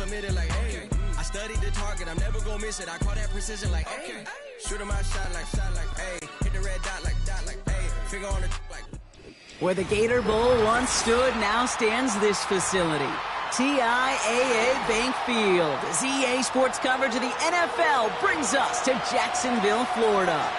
committed like, hey. I studied the target, I'm never gonna miss it. I call that precision like, hey. Shoot him out, shot like, hey. Hit the red dot like, hey. Finger on the like. Where the Gator Bowl once stood, now stands this facility. TIAA Bank Field. As EA Sports coverage of the NFL brings us to Jacksonville, Florida.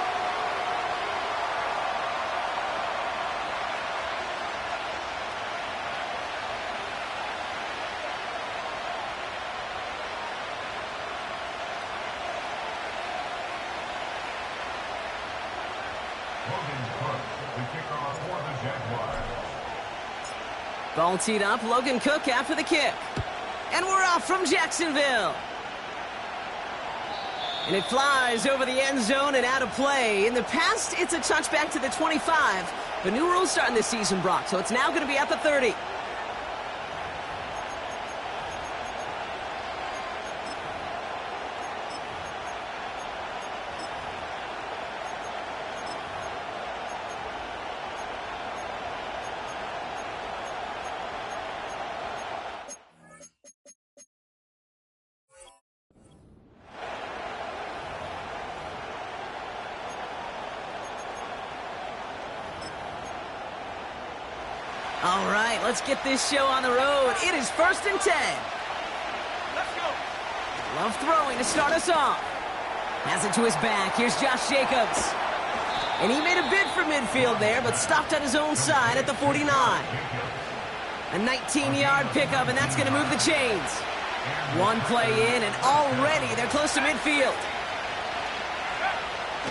Ball teed up, Logan Cook after the kick. And we're off from Jacksonville. And it flies over the end zone and out of play. In the past, it's a touchback to the 25. But new rules starting this season, Brock, so it's now going to be at the 30. All right, let's get this show on the road. It is 1st and 10. Let's go. Love throwing to start us off. Has it to his back. Here's Josh Jacobs. And he made a bid for midfield there, but stopped on his own side at the 49. A 19-yard pickup, and that's going to move the chains. One play in, and already they're close to midfield.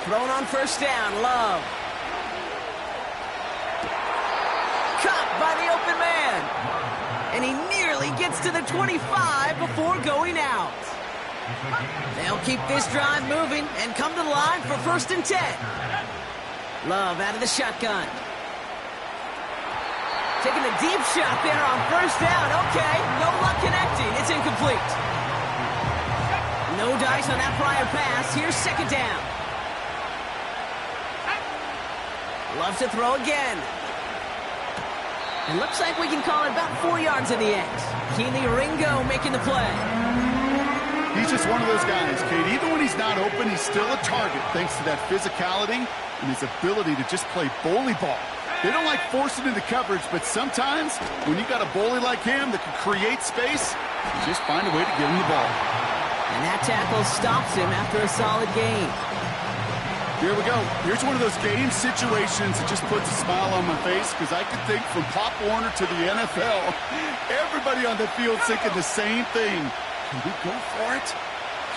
Thrown on 1st down, Love. Caught by the open man. And he nearly gets to the 25 before going out. They'll keep this drive moving and come to the line for 1st and 10. Love out of the shotgun. Taking a deep shot there on 1st down. Okay, no luck connecting. It's incomplete. No dice on that prior pass. Here's 2nd down. Love to throw again. It looks like we can call it about 4 yards in the end. Keely Ringo making the play. He's just one of those guys, Kate. Even when he's not open, he's still a target thanks to that physicality and his ability to just play bully ball. They don't like forcing into coverage, but sometimes when you got a bully like him that can create space, you just find a way to give him the ball. And that tackle stops him after a solid gain. Here we go. Here's one of those game situations that just puts a smile on my face because I can think from Pop Warner to the NFL, everybody on the field thinking the same thing. Can we go for it?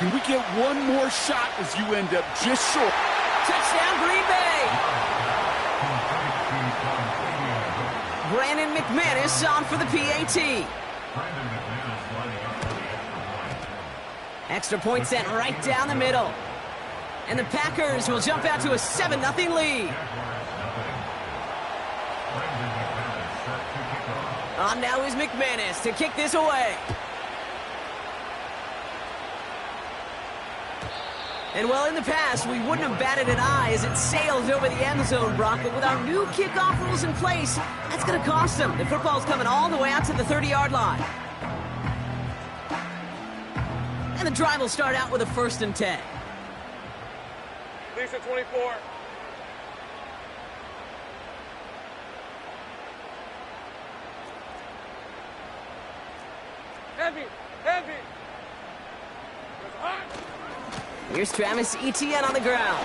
Can we get one more shot as you end up just short? Touchdown, Green Bay! Brandon McManus on for the PAT. Extra point set right down the middle. And the Packers will jump out to a 7-0 lead. On now is McManus to kick this away. And well, in the past, we wouldn't have batted an eye as it sails over the end zone, Brock. But with our new kickoff rules in place, that's going to cost them. The football's coming all the way out to the 30-yard line. And the drive will start out with a 1st and 10. Lisa 24. Heavy. Here's Travis Etienne on the ground.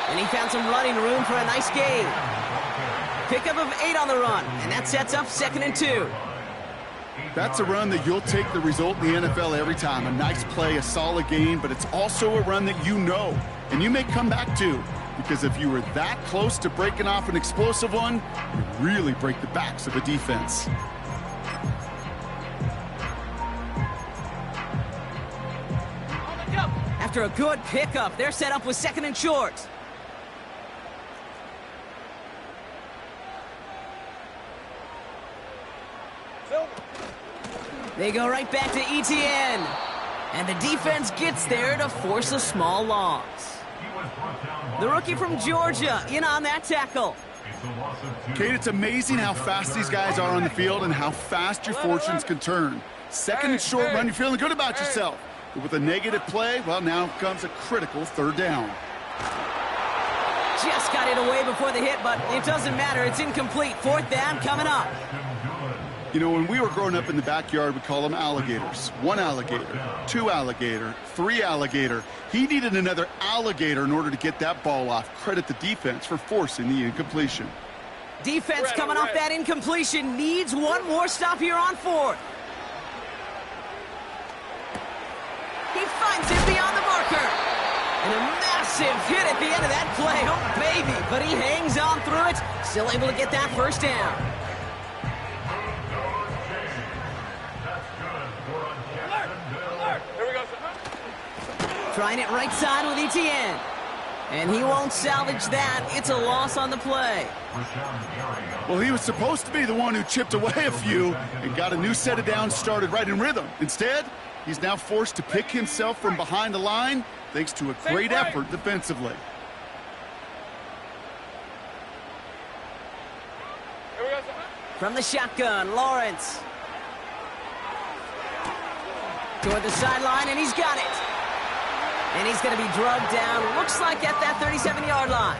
And he found some running room for a nice gain. Pickup of 8 on the run, and that sets up 2nd and 2. That's a run that you'll take the result in the NFL every time. A nice play, a solid gain, but it's also a run that you know, and you may come back to, because if you were that close to breaking off an explosive one, you really break the backs of a defense. After a good pickup, they're set up with 2nd and short. They go right back to Etienne. And the defense gets there to force a small loss. The rookie from Georgia in on that tackle. Kate, it's amazing how fast these guys are on the field and how fast your fortunes can turn. Second and short run, you're feeling good about yourself. But with a negative play, well, now comes a critical third down. Just got it away before the hit, but it doesn't matter. It's incomplete. Fourth down coming up. You know, when we were growing up in the backyard, we call them alligators. One alligator, two alligator, three alligator. He needed another alligator in order to get that ball off. Credit the defense for forcing the incompletion. Defense coming off that incompletion needs one more stop here on fourth. He finds it beyond the marker. And a massive hit at the end of that play. Oh, baby. But he hangs on through it. Still able to get that first down. Trying it right side with Etienne. And he won't salvage that. It's a loss on the play. Well, he was supposed to be the one who chipped away a few and got a new set of downs started right in rhythm. Instead, he's now forced to pick himself from behind the line thanks to a great effort defensively. From the shotgun, Lawrence. Toward the sideline, and he's got it. And he's going to be drugged down, looks like at that 37-yard line.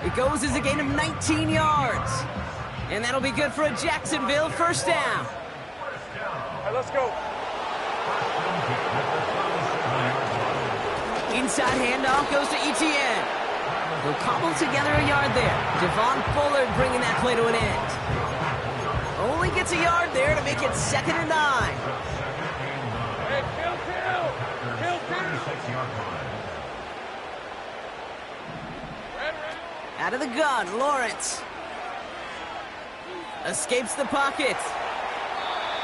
It goes as a gain of 19 yards. And that'll be good for a Jacksonville first down. All right, let's go. Inside handoff goes to Etienne. He'll cobble together a yard there. Devon Fuller bringing that play to an end. Only gets a yard there to make it 2nd and 9. Hey, kill. Out of the gun, Lawrence. Escapes the pocket.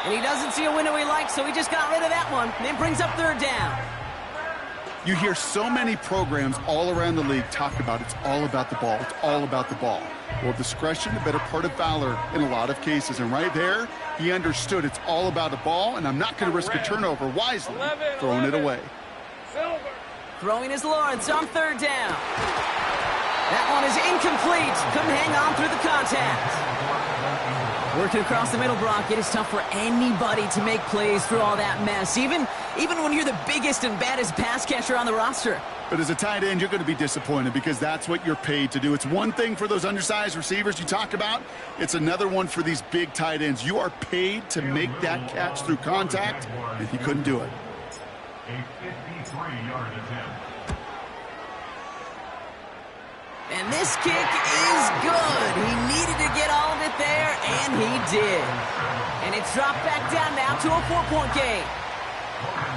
And he doesn't see a window he likes, so he just got rid of that one. Then brings up third down. You hear so many programs all around the league talk about it's all about the ball. It's all about the ball. Well, discretion, the better part of valor in a lot of cases. And right there, he understood it's all about the ball, and I'm not going to risk a turnover wisely, throwing it away. Throwing is Lawrence on third down. That one is incomplete. Couldn't hang on through the contact. Working across the middle, Brock. It is tough for anybody to make plays through all that mess, even when you're the biggest and baddest pass catcher on the roster. But as a tight end, you're going to be disappointed because that's what you're paid to do. It's one thing for those undersized receivers you talk about. It's another one for these big tight ends. You are paid to make that catch through contact, and he couldn't do it. A 53-yard attempt. And this kick is good. He needed to get all of it there, and he did. And it's dropped back down now to a 4-point game.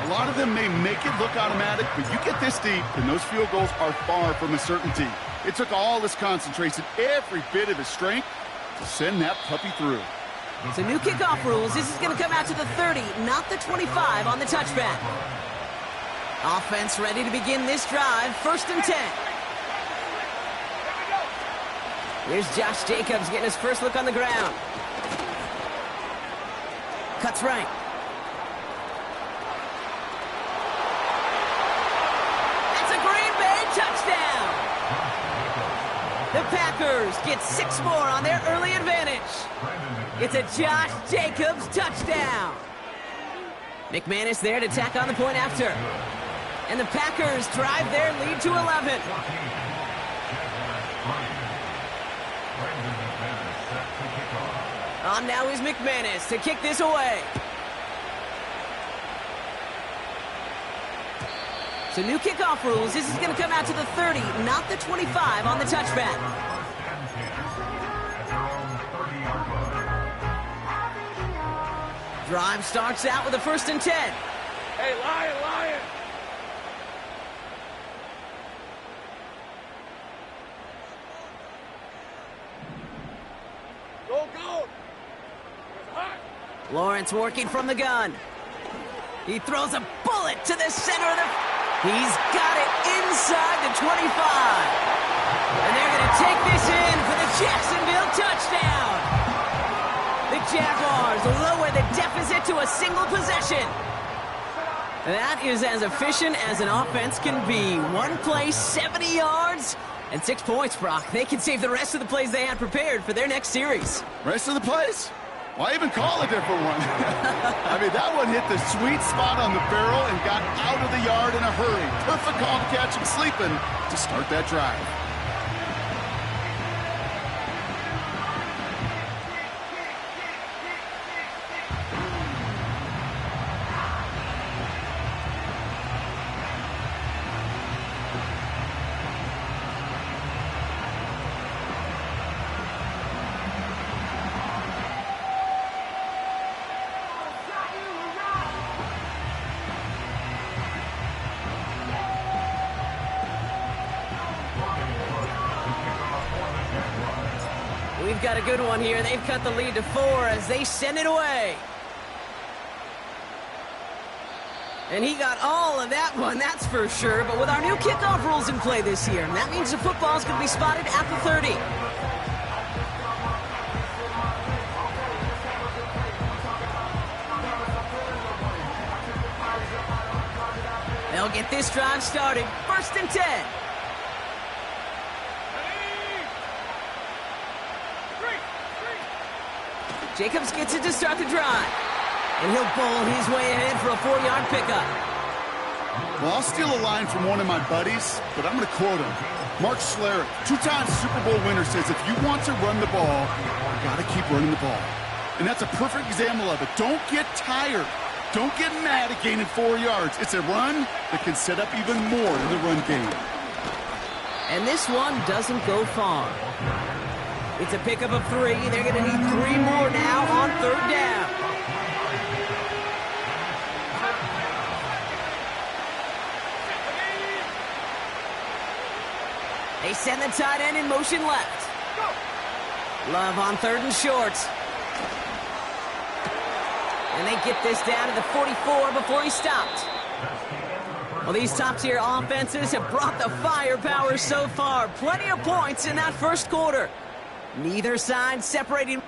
A lot of them may make it look automatic, but you get this deep, and those field goals are far from a certainty. It took all his concentration, every bit of his strength, to send that puppy through. So new kickoff rules. This is going to come out to the 30, not the 25 on the touchback. Offense ready to begin this drive. 1st and 10. Here's Josh Jacobs getting his first look on the ground. Cuts right. That's a Green Bay touchdown. The Packers get 6 more on their early advantage. It's a Josh Jacobs touchdown. McManus there to tack on the point after. And the Packers drive their lead to 11. On now is McManus to kick this away. So new kickoff rules. This is going to come out to the 30, not the 25 on the touchback. Drive starts out with a 1st and 10. Hey, Lion! Go! It's hot. Lawrence working from the gun. He throws a bullet to the center of the... He's got it inside the 25. And they're going to take this in for the Jacksonville touchdown. The Jaguars lower the deficit to a single possession. That is as efficient as an offense can be. One play, 70 yards, And 6 points, Brock. They can save the rest of the plays they had prepared for their next series. Rest of the plays? Why even call a different one? I mean, that one hit the sweet spot on the barrel and got out of the yard in a hurry. Perfect call to catch him sleeping to start that drive. We've got a good one here. They've cut the lead to 4 as they send it away. And he got all of that one, that's for sure. But with our new kickoff rules in play this year, that means the football's going to be spotted at the 30. They'll get this drive started. 1st and 10. Jacobs gets it to start the drive. And he'll bowl his way ahead for a 4-yard pickup. Well, I'll steal a line from one of my buddies, but I'm going to quote him. Mark Schlereth, 2-time Super Bowl winner, says if you want to run the ball, you got to keep running the ball. And that's a perfect example of it. Don't get tired. Don't get mad at gaining 4 yards. It's a run that can set up even more in the run game. And this one doesn't go far. It's a pickup of 3. They're going to need 3 more now on 3rd down. They send the tight end in motion left. Love on 3rd and short. And they get this down to the 44 before he stopped. Well, these top-tier offenses have brought the firepower so far. Plenty of points in that first quarter. Neither side separating.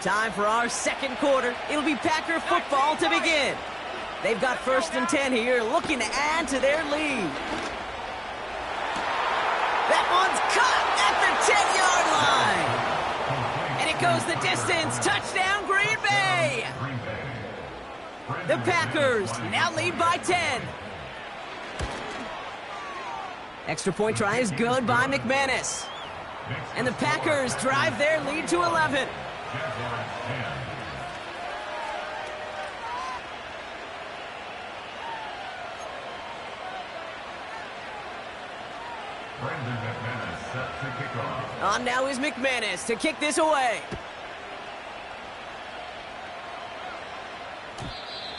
Time for our second quarter. It'll be Packer football to begin. They've got 1st and 10 here, looking to add to their lead. That one's caught at the 10-yard line. And it goes the distance. Touchdown, Green Bay. The Packers now lead by 10. Extra point try is good by McManus. And the Packers drive their lead to 11. On now is McManus to kick this away.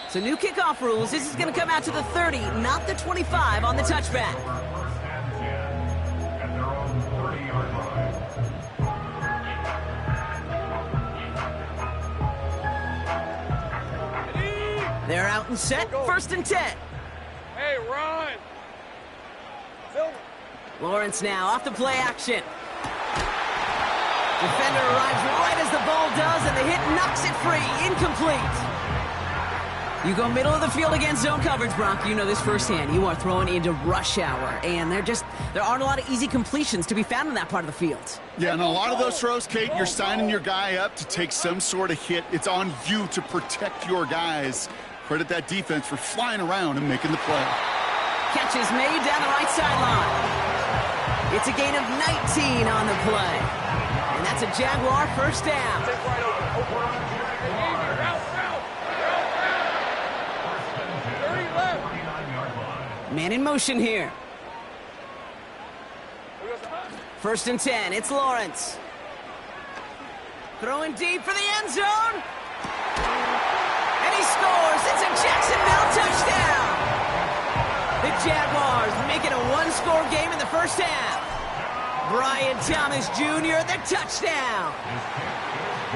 So new kickoff rules. This is going to come out to the 30, not the 25 on the touchback. They're out and set. 1st and 10. Hey, Ron. Lawrence now off the play action. Defender arrives right as the ball does, and the hit knocks it free. Incomplete. You go middle of the field against zone coverage, Brock. You know this firsthand. You are throwing into rush hour, and there aren't a lot of easy completions to be found in that part of the field. Yeah, and a lot of those throws, Kate, you're signing your guy up to take some sort of hit. It's on you to protect your guys. Credit that defense for flying around and making the play. Catch is made down the right sideline. It's a gain of 19 on the play. And that's a Jaguar 1st down. Man in motion here. 1st and 10. It's Lawrence. Throwing deep for the end zone. And he scores. It's a Jacksonville touchdown. The Jaguars making a 1-score game in the 1st half. Brian Thomas Jr., the touchdown.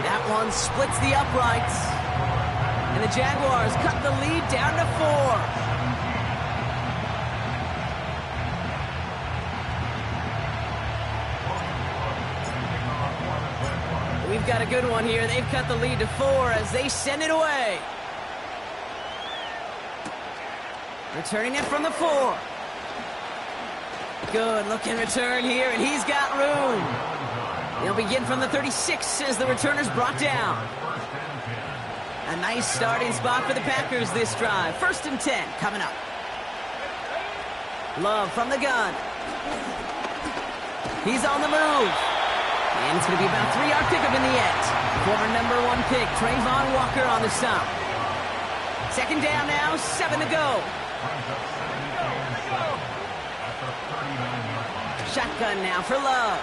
That one splits the uprights. And the Jaguars cut the lead down to 4. We've got a good one here. They've cut the lead to 4 as they send it away. Returning it from the 4. Good looking return here, and he's got room. He'll begin from the 36 as the returner's brought down. A nice starting spot for the Packers this drive. 1st and 10 coming up. Love from the gun. He's on the move. And it's going to be about a 3-yard pickup in the end. Former number 1 pick, Trayvon Walker on the stop. 2nd down now, 7 to go. Shotgun now for Love.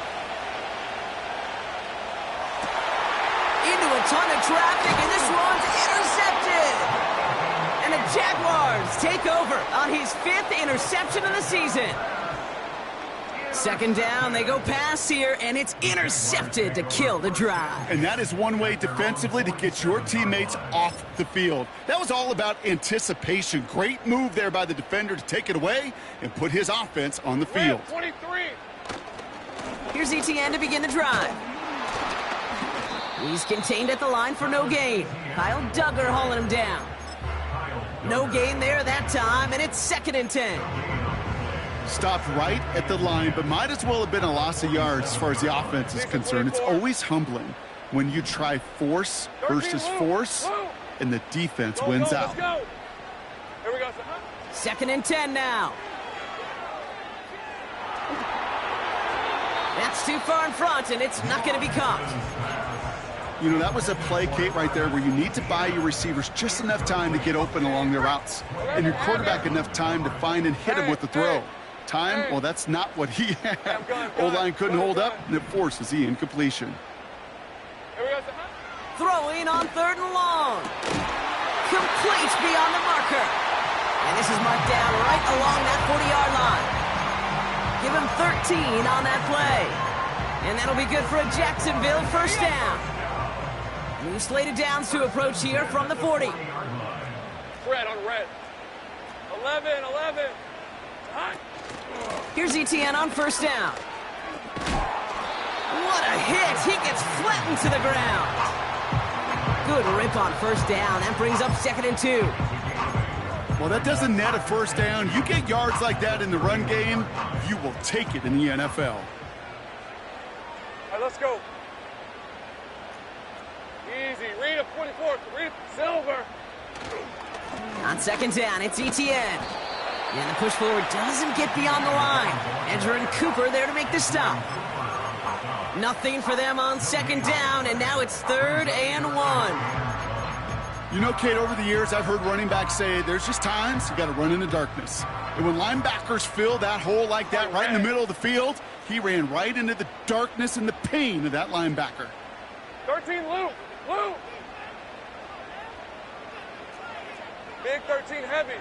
Into a ton of traffic, and this one's intercepted. And the Jaguars take over on his 5th interception of the season. 2nd down, they go pass here, and it's intercepted to kill the drive. And that is one way defensively to get your teammates off the field. That was all about anticipation. Great move there by the defender to take it away and put his offense on the field. 23. Here's ETN to begin the drive. He's contained at the line for no gain. Kyle Duggar hauling him down. No gain there that time, and it's 2nd and 10. Stopped right at the line, but might as well have been a loss of yards as far as the offense is concerned. It's always humbling when you try force versus force, and the defense wins out. Here we go. 2nd and 10 now. That's too far in front, and it's not going to be caught. You know, that was a play, Kate, right there where you need to buy your receivers just enough time to get open along their routes, and your quarterback enough time to find and hit him with the throw. Time, well, that's not what he had. O-line couldn't hold up, and it forces the incompletion. Throwing on 3rd and long. Complete beyond the marker. And this is marked down right along that 40-yard line. Give him 13 on that play. And that'll be good for a Jacksonville 1st down. New slated downs to approach here from the 40. Red on red. 11. Here's ETN on 1st down. What a hit! He gets flattened to the ground. Good rip on 1st down. That brings up 2nd and 2. Well, that doesn't net a 1st down. You get yards like that in the run game, you will take it in the NFL. All right, let's go. Easy. Read up 24. Read Silver. On 2nd down, it's ETN. And the push forward doesn't get beyond the line. Edger and Cooper there to make the stop. Nothing for them on 2nd down, and now it's 3rd and 1. You know, Kate, over the years, I've heard running backs say there's just times you got to run in the darkness. And when linebackers fill that hole like that right in the middle of the field, he ran right into the darkness and the pain of that linebacker. 13, Luke. Big 13, heavy.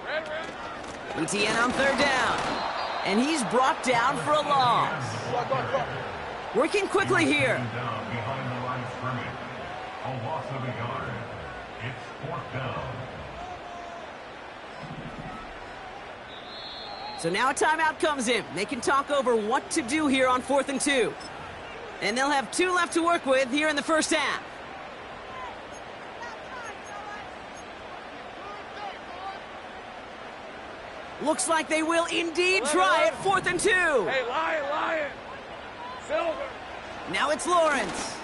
Red. ETN on 3rd down. And he's brought down for a loss. Working quickly here. Behind the line of scrimmage. A loss of a yard. It's 4th down. So now a timeout comes in. They can talk over what to do here on 4th and 2. And they'll have 2 left to work with here in the 1st half. Looks like they will indeed try it. 4th and 2. Hey, Lion. Silver. Now it's Lawrence.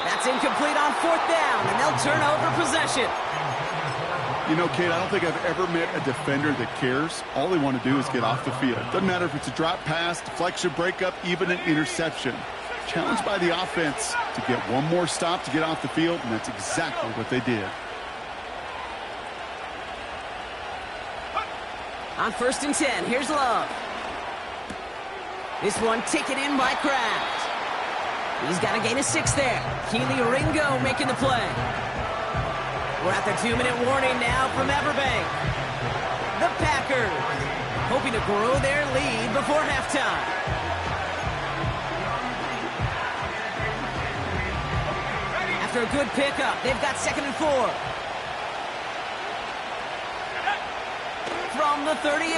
That's incomplete on 4th down, and they'll turn over possession. You know, Kate, I don't think I've ever met a defender that cares. All they want to do is get off the field. Doesn't matter if it's a drop pass, deflection, breakup, even an interception. Challenged by the offense to get one more stop to get off the field, and that's exactly what they did. On 1st and 10, here's Love. This one taken in by Kraft. He's got a gain of 6 there. Keely Ringo making the play. We're at the 2-minute warning now from Everbank. The Packers hoping to grow their lead before halftime. After a good pickup, they've got 2nd and 4. From the 38.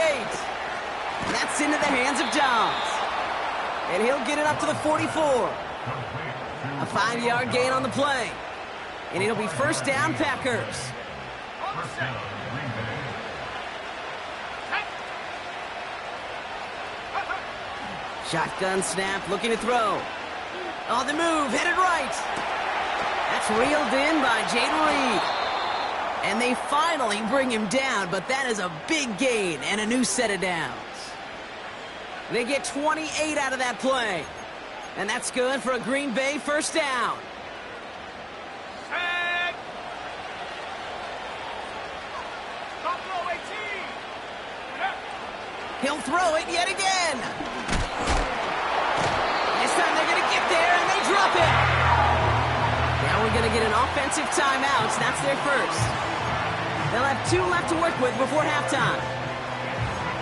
That's into the hands of Dobbs. And he'll get it up to the 44. A 5-yard gain on the play. And it'll be first down, Packers. First down, Green Bay. Shotgun snap, looking to throw. On the move, headed right. That's reeled in by Jaden Reed. And they finally bring him down, but that is a big gain and a new set of downs. They get 28 out of that play. And that's good for a Green Bay first down. He'll throw it yet again. This time they're going to get there, and they drop it. Now we're going to get an offensive timeout. That's their first. They'll have 2 left to work with before halftime.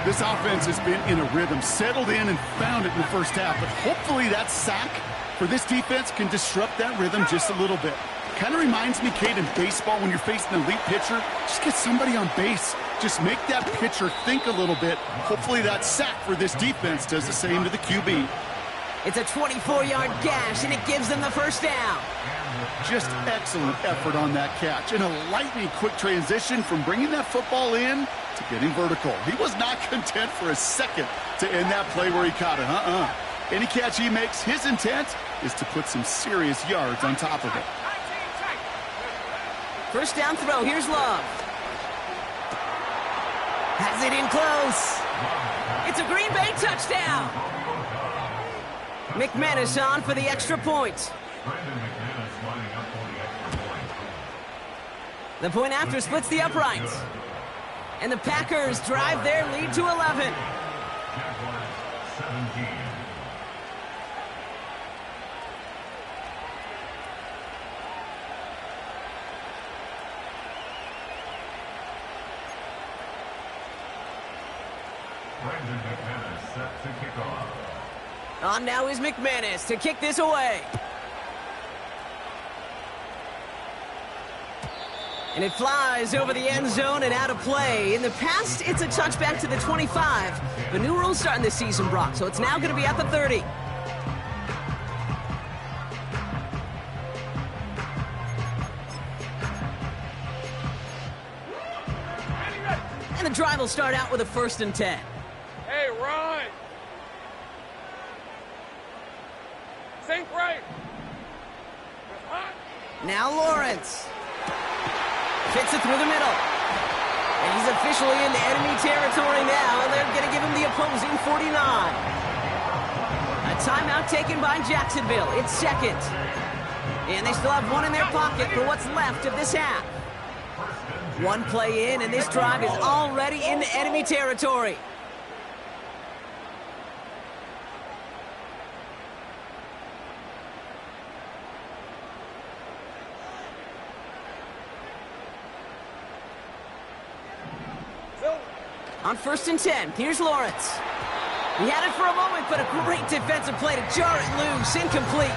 This offense has been in a rhythm, settled in and found it in the first half. But hopefully that sack for this defense can disrupt that rhythm just a little bit. Kind of reminds me, Kate, in baseball when you're facing an elite pitcher, just get somebody on base. Just make that pitcher think a little bit. Hopefully that sack for this defense does the same to the QB. It's a 24-yard gash, and it gives them the first down. Just excellent effort on that catch. And a lightning quick transition from bringing that football in to getting vertical. He was not content for a second to end that play where he caught it. Any catch he makes, his intent is to put some serious yards on top of it. First down throw. Here's Love. Has it in close. It's a Green Bay touchdown. McManus on for the extra point. The point after splits the uprights. And the Packers drive their lead to 11. On now is McManus to kick this away. And it flies over the end zone and out of play. In the past, it's a touchback to the 25. The new rules starting this season, Brock, so it's now going to be at the 30. And the drive will start out with a 1st and 10. Hey, Ryan. Think right. Now Lawrence. Fits it through the middle. And he's officially into enemy territory now, and they're going to give him the opposing 49. A timeout taken by Jacksonville. It's second. And they still have 1 in their pocket for what's left of this half. 1 play in, and this drive is already into enemy territory. On 1st and 10, here's Lawrence. He had it for a moment, but a great defensive play to jar it loose, incomplete.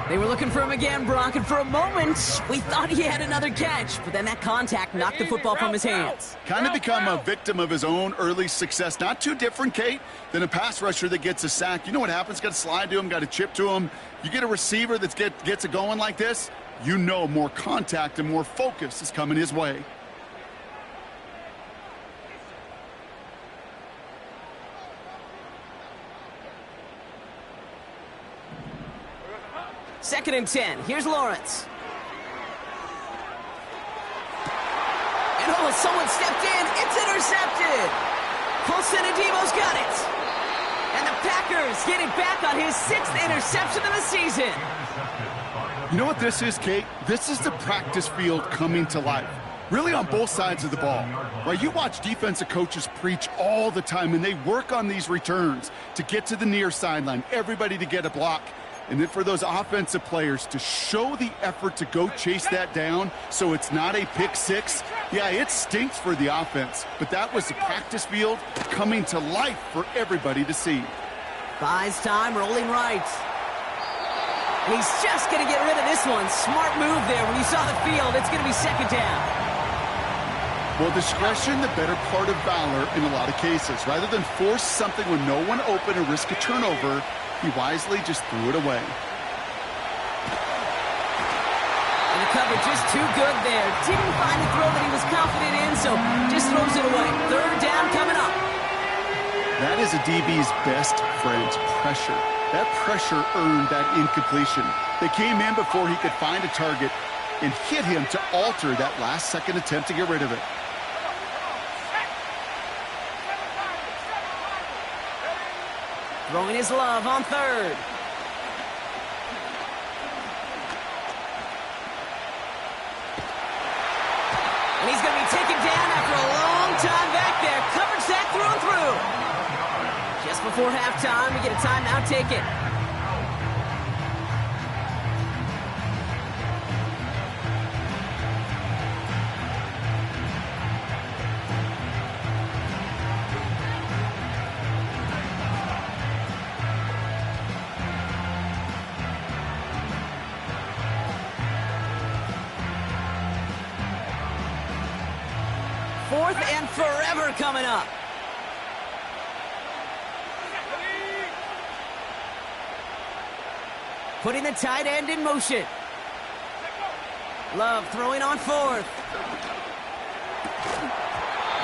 They were looking for him again, Brock, and for a moment, we thought he had another catch, but then that contact knocked the football from his hands. Kind of become a victim of his own early success. Not too different, Kate, than a pass rusher that gets a sack. You know what happens? Got to slide to him, got to chip to him. You get a receiver that gets it going like this, you know more contact and more focus is coming his way. Second and 10. Here's Lawrence. And oh, someone stepped in. It's intercepted. Paulson Adebo's got it. And the Packers get it back on his 6th interception of the season. You know what this is, Kate? This is the practice field coming to life. Really on both sides of the ball. Right? You watch defensive coaches preach all the time, and they work on these returns to get to the near sideline, everybody to get a block. And then for those offensive players to show the effort to go chase that down so it's not a pick six, yeah, it stinks for the offense. But that was the practice field coming to life for everybody to see. Buys time, rolling right. And he's just going to get rid of this one. Smart move there. When you saw the field, it's going to be 2nd down. Well, discretion, the better part of valor in a lot of cases. Rather than force something with no one open and risk a turnover, he wisely just threw it away. cover just too good there. Didn't find a throw that he was confident in, so just throws it away. Third down coming up. That is a DB's best friend, pressure. That pressure earned that incompletion. They came in before he could find a target and hit him to alter that last-second attempt to get rid of it. Throwing his love on third. And he's going to be taken down after a long time back there. Coverage sack through and through. Just before halftime, we get a timeout taken. Fourth and forever coming up. Putting the tight end in motion. Love throwing on fourth.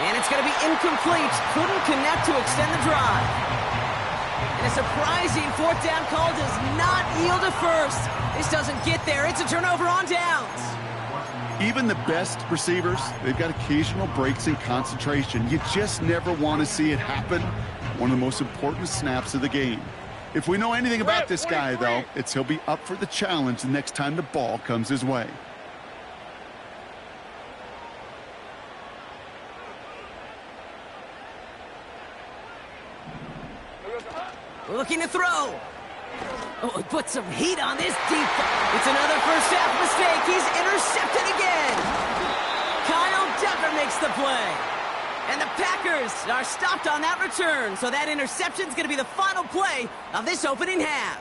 And it's going to be incomplete. Couldn't connect to extend the drive. And a surprising fourth down call does not yield a first. This doesn't get there. It's a turnover on downs. Even the best receivers, they've got occasional breaks in concentration. You just never want to see it happen. One of the most important snaps of the game. If we know anything about this guy, though, it's he'll be up for the challenge the next time the ball comes his way. Looking to throw. Oh, he put some heat on this deep. It's another first half mistake. He's intercepted again. Kyle Dever makes the play. And the Packers are stopped on that return. So that interception's going to be the final play of this opening half.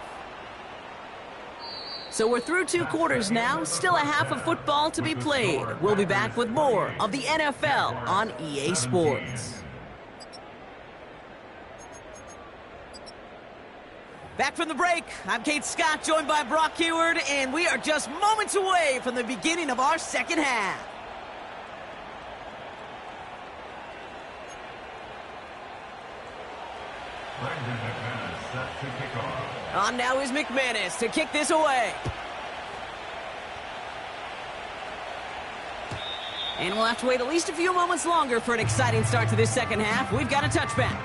So we're through 2 quarters now. Still a half of football to be played. We'll be back with more of the NFL on EA Sports. Back from the break, I'm Kate Scott, joined by Brock Heward, and we are just moments away from the beginning of our second half. Set to kick off. On now is McManus to kick this away. And we'll have to wait at least a few moments longer for an exciting start to this second half. We've got a touchback.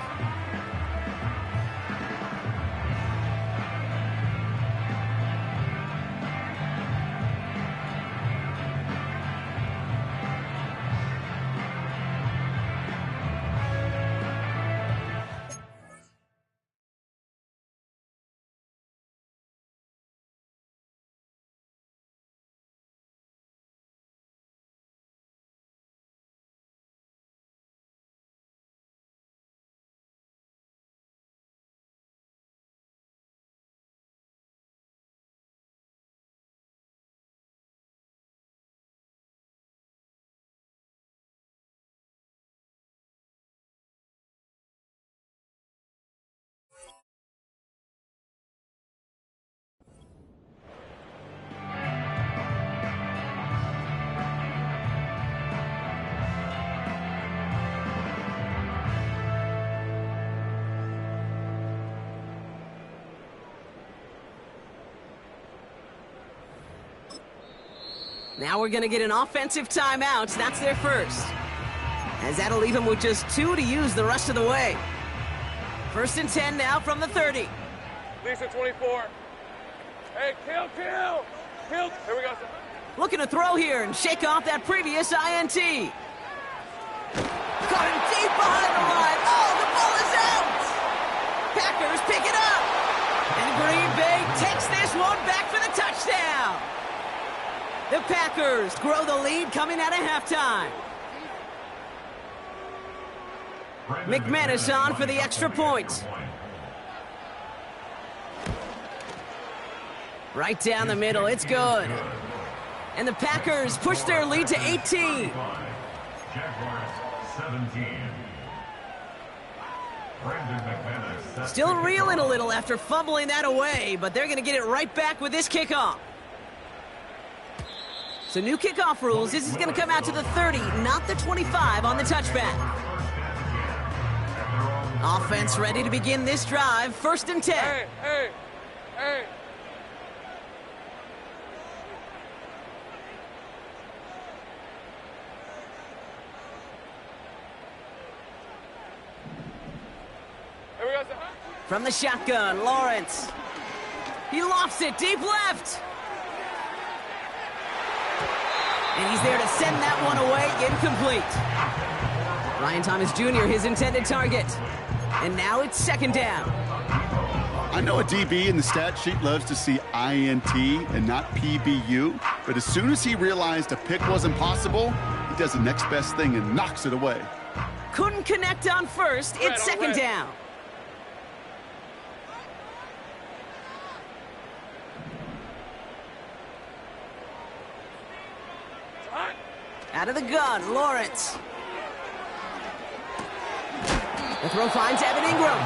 Now we're going to get an offensive timeout. That's their first. As that'll leave them with just 2 to use the rest of the way. 1st and 10 now from the 30. Lisa 24. Hey, kill. Here we go. Looking to throw here and shake off that previous INT. Caught him deep behind the line. Oh, the ball is out. Packers pick it up. And Green Bay takes this one back for the touchdown. The Packers grow the lead coming out of halftime. McManus on for the extra point. Right down the middle, it's good. And the Packers push their lead to 18. Jaguars 17. Still reeling a little after fumbling that away, but they're going to get it right back with this kickoff. So new kickoff rules. This is going to come out to the 30, not the 25 on the touchback. Offense ready to begin this drive. 1st and 10. Hey, hey, hey. Here we go, sir. From the shotgun, Lawrence. He lofts it deep left. And he's there to send that one away, incomplete. Ryan Thomas Jr., his intended target. And now it's 2nd down. I know a DB in the stat sheet loves to see INT and not PBU, but as soon as he realized a pick wasn't possible, he does the next best thing and knocks it away. Couldn't connect on 1st. It's 2nd down. Out of the gun, Lawrence. The throw finds Evan Ingram.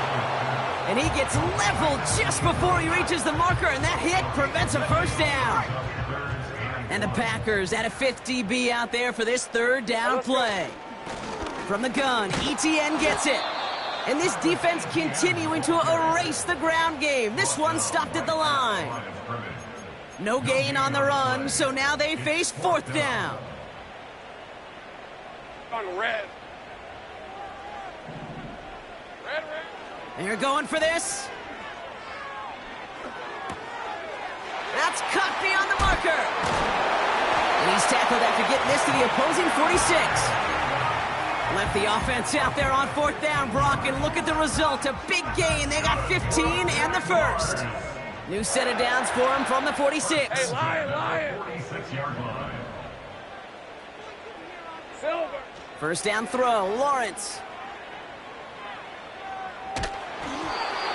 And he gets leveled just before he reaches the marker, and that hit prevents a 1st down. And the Packers add a 5th DB out there for this 3rd down play. From the gun, ETN gets it. And this defense continuing to erase the ground game. This one stopped at the line. No gain on the run, so now they face 4th down. On red. Red. They're going for this. That's cut beyond the marker. And he's tackled after getting this to the opposing 46. Left the offense out there on 4th down, Brock, and look at the result. A big gain. They got 15 and the 1st. New set of downs for him from the 46. Hey, Lion. 46-yard line. Silver. 1st down throw, Lawrence.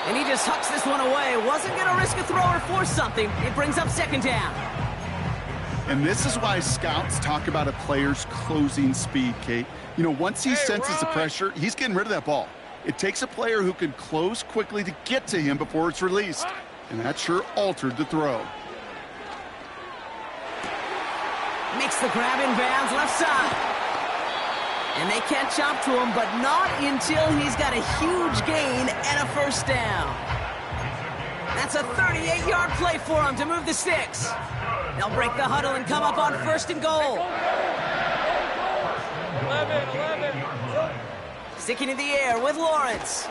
And he just hucks this one away. Wasn't going to risk a throw or force something. It brings up 2nd down. And this is why scouts talk about a player's closing speed, Kate. You know, once he senses the pressure, he's getting rid of that ball. It takes a player who can close quickly to get to him before it's released. And that sure altered the throw. Makes the grab in bounds, left side. And they catch up to him, but not until he's got a huge gain and a 1st down. That's a 38-yard play for him to move the sticks. They'll break the huddle and come up on 1st and goal. 11. Sticking in the air with Lawrence.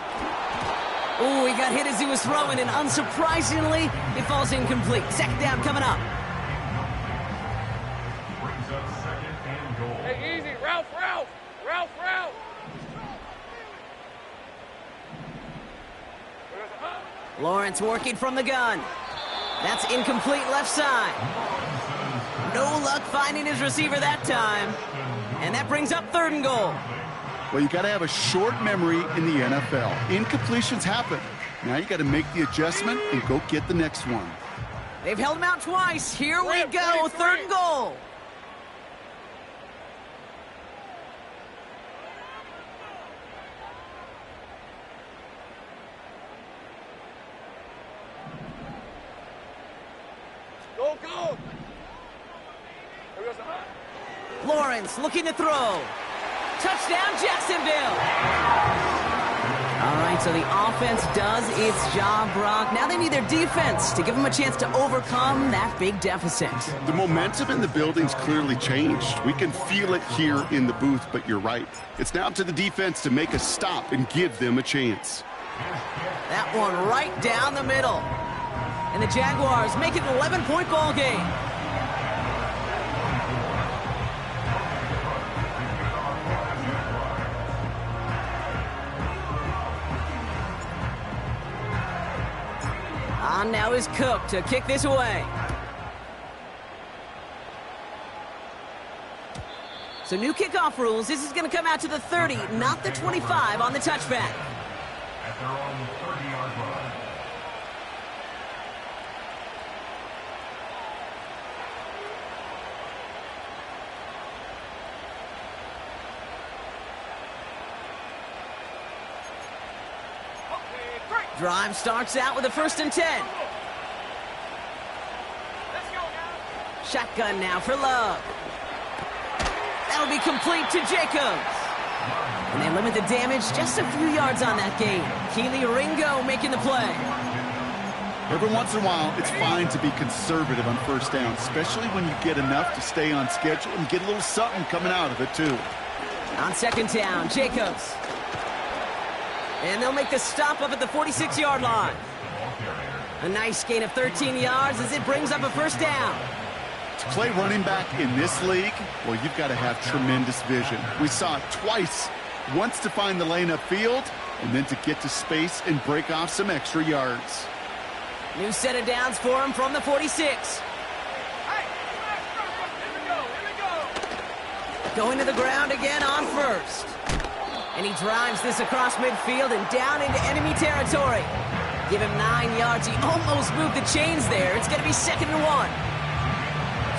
Ooh, he got hit as he was throwing, and unsurprisingly, it falls incomplete. 2nd down coming up. Brings up 2nd and goal. Hey, easy. Ralph. Lawrence working from the gun. That's incomplete left side. No luck finding his receiver that time. And that brings up 3rd and goal. Well, you got to have a short memory in the NFL. Incompletions happen. Now you got to make the adjustment and go get the next one. They've held him out twice. Here we go. 3rd and goal. Go. Lawrence looking to throw. Touchdown, Jacksonville. All right, so the offense does its job, Brock. Now they need their defense to give them a chance to overcome that big deficit. The momentum in the building's clearly changed. We can feel it here in the booth, but you're right. It's now up to the defense to make a stop and give them a chance. That one right down the middle. And the Jaguars make it an 11-point ball game. On now is Cook to kick this away. So new kickoff rules. This is going to come out to the 30, not the 25 on the touchback. At their own 30-yard line. Drive starts out with a 1st and 10. Shotgun now for Love. That'll be complete to Jacobs. And they limit the damage just a few yards on that gain. Keely Ringo making the play. Every once in a while, it's fine to be conservative on first down, especially when you get enough to stay on schedule and get a little something coming out of it, too. On second down, Jacobs. And they'll make the stop up at the 46-yard line. A nice gain of 13 yards as it brings up a first down. To play running back in this league, well, you've got to have tremendous vision. We saw it twice. Once to find the lane upfield, and then to get to space and break off some extra yards. New set of downs for him from the 46. Going to the ground again on first. And he drives this across midfield and down into enemy territory. Give him 9 yards. He almost moved the chains there. It's going to be 2nd and 1.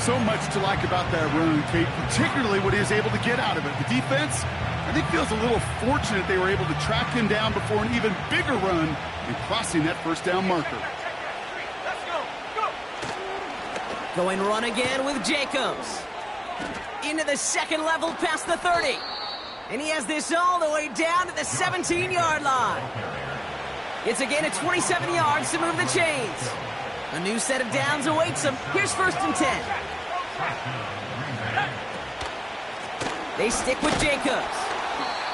So much to like about that run, Kate, particularly what he was able to get out of it. The defense, I think, feels a little fortunate they were able to track him down before an even bigger run and crossing that first down marker. Going run again with Jacobs. Into the second level past the 30. And he has this all the way down to the 17-yard line. It's a gain of 27 yards to move the chains. A new set of downs awaits him. Here's 1st and 10. They stick with Jacobs.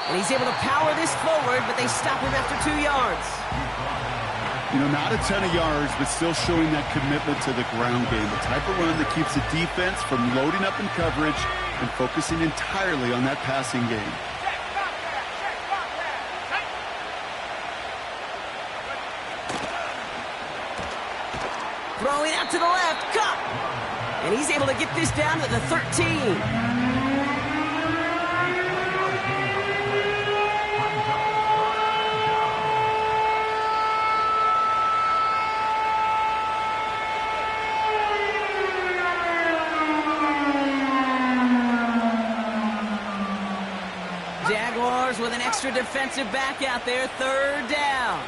And he's able to power this forward, but they stop him after 2 yards. You know, not a ton of yards, but still showing that commitment to the ground game. The type of run that keeps the defense from loading up in coverage and focusing entirely on that passing game. Throwing out to the left, cut! And he's able to get this down to the 13. Jaguars with an extra defensive back out there, 3rd down.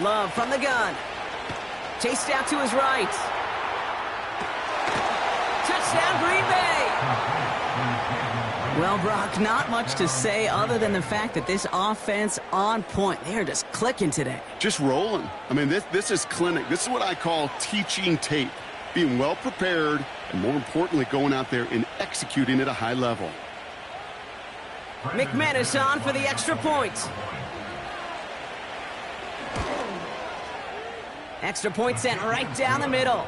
Love from the gun. Chased out to his right. Touchdown, Green Bay! Well, Brock, not much to say other than the fact that this offense on point. They are just clicking today. Just rolling. I mean, this is clinic. This is what I call teaching tape. Being well prepared, and more importantly, going out there and executing at a high level. McManus on for the extra point. Extra point sent right down the middle.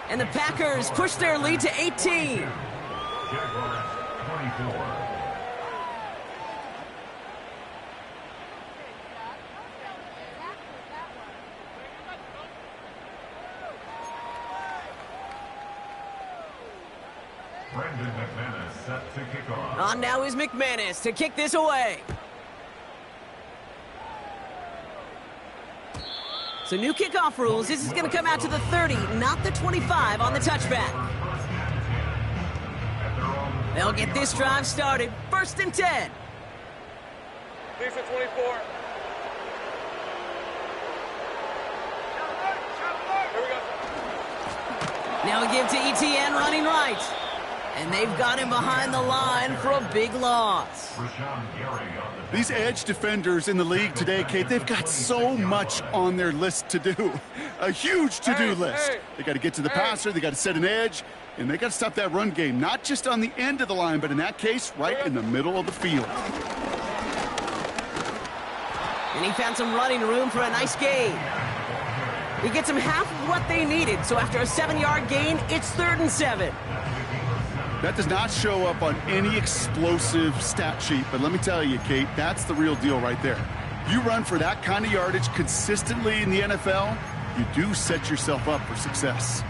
And the Packers push their lead to 18. Jaguars 24. Brendan McManus set to kick off. On now is McManus to kick this away. So new kickoff rules. This is going to come out to the 30, not the 25 on the touchback. They'll get this drive started. 1st and 10. Lisa 24. Here we go. Now we give to ETN running right. And they've got him behind the line for a big loss. These edge defenders in the league today, Kate, they've got so much on their list to do. A huge to-do list. They got to get to the passer, they got to set an edge, and they got to stop that run game, not just on the end of the line, but in that case, right in the middle of the field. And he found some running room for a nice gain. He gets them half of what they needed, so after a 7-yard gain, it's 3rd and 7. That does not show up on any explosive stat sheet, but let me tell you, Kate, that's the real deal right there. You run for that kind of yardage consistently in the NFL, you do set yourself up for success.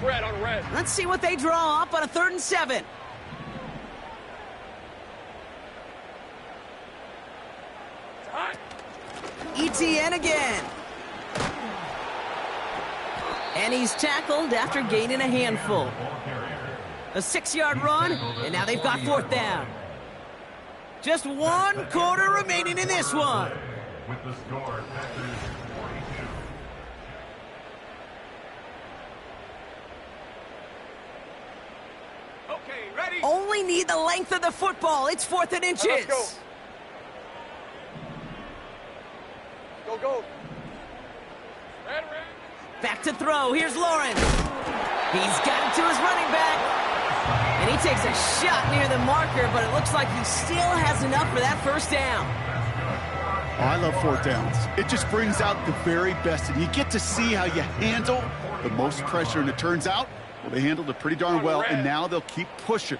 Red on red. Let's see what they draw up on a 3rd and 7. ETN again. And he's tackled after gaining a handful. A 6-yard run, and now they've got 4th down. Just 1 quarter remaining in this one. With the score, Packers 42. Only need the length of the football. It's 4th and inches. Let's go. Go, go. Red. Back to throw. Here's Lawrence. He's got it to his running back. And he takes a shot near the marker, but it looks like he still has enough for that first down. Oh, I love 4th downs. It just brings out the very best, and you get to see how you handle the most pressure, and it turns out, well, they handled it pretty darn well, and now they'll keep pushing.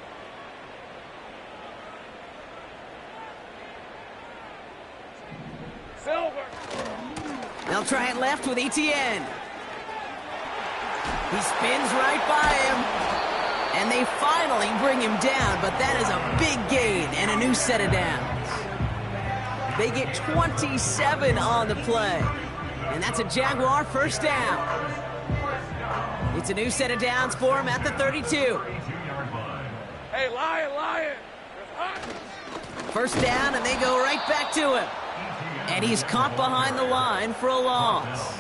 Silver. They'll try it left with Etienne. He spins right by him. And they finally bring him down, but that is a big gain and a new set of downs. They get 27 on the play. And that's a Jaguar first down. It's a new set of downs for him at the 32. Hey, Lion. First down, and they go right back to him. And he's caught behind the line for a loss.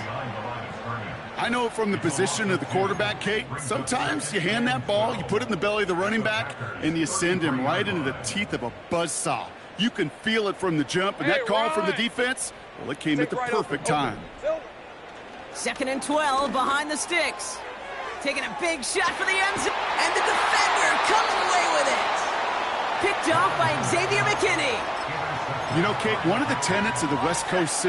I know from the position of the quarterback, Kate, sometimes you hand that ball, you put it in the belly of the running back, and you send him right into the teeth of a buzzsaw. You can feel it from the jump, and that call from the defense, well, it came at the perfect time. 2nd and 12 behind the sticks. Taking a big shot for the end zone, and the defender comes away with it. Picked off by Xavier McKinney. You know, Kate, one of the tenets of the West Coast system